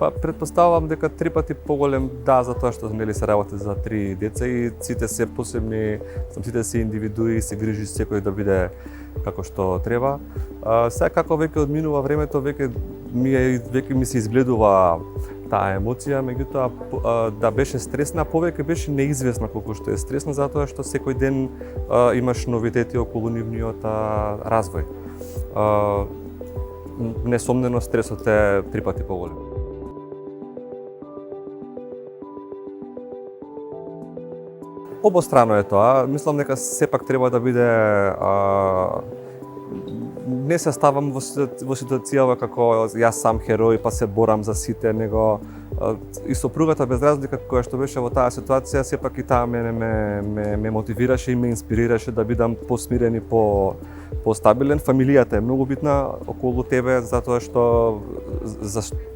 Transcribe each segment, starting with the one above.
Па претпоставувам дека 3 пати поголем, да, затоа што нели се работи за 3 деца и сите се посебни, сите се индивидуи, се грижи секој да биде како што треба. Сега како веќе одминува времето, веќе ми се изгледува таа емоција, меѓутоа да беше стресна, повеќе беше неизвестна колку што е стресна, затоа што секој ден имаш новитети околу нивниот развој. Несомнено стресот е 3 пати поголем. Обострано е тоа. Мислам дека сепак треба да биде не се ставам во ситуација како јас сам херој па се борам за сите, него и сопругата без разлика која што беше во таа ситуација, сепак и таа ме мотивираше и ме инспирираше да бидам посмирен и постабилен. Фамилијата е многу битна околу тебе, затоа што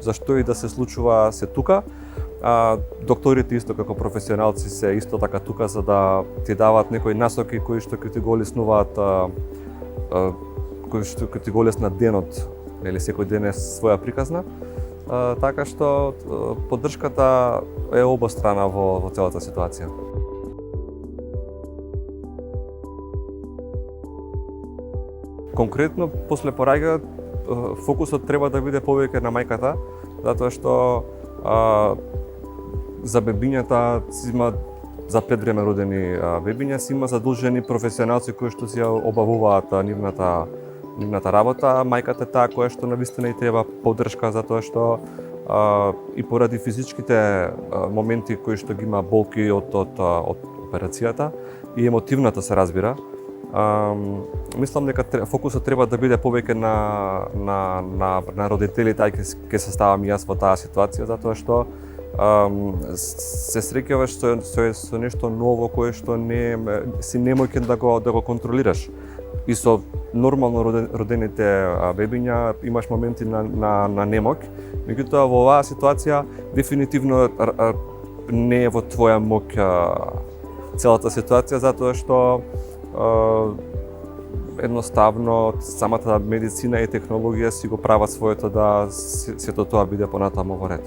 зашто и да се случува се тука. Докторите исто како професионалци се исто така тука за да ти даваат некои насоки кои што ќе ти го олеснуваат, кои што ќе ти го олеснат денот, нели секој ден е своја приказна. Така што поддршката е обострана во целата ситуација. Конкретно после пораѓањето фокусот треба да биде повеќе на мајката, затоа што за бебињата има за предвреме родени бебиња си има задолжени професионалци кои што си ја обавуваат нивната работа. Мајката е таа која што навистина и треба поддршка затоа што и поради физичките моменти кои што ги има болки од операцијата и емотивната се разбира. Мислам дека фокусот треба да биде повеќе на родителите, ај ќе се ставам и јас во таа ситуација, затоа што се среќаваш со нешто ново кое што си немојќен да го контролираш. И со нормално родените бебиња имаш моменти на немоќ, меѓутоа во оваа ситуација дефинитивно не е во твоја моќ целата ситуација, затоа што едноставно самата медицина и технологија си го прават своето да сето тоа биде понатаму во ред.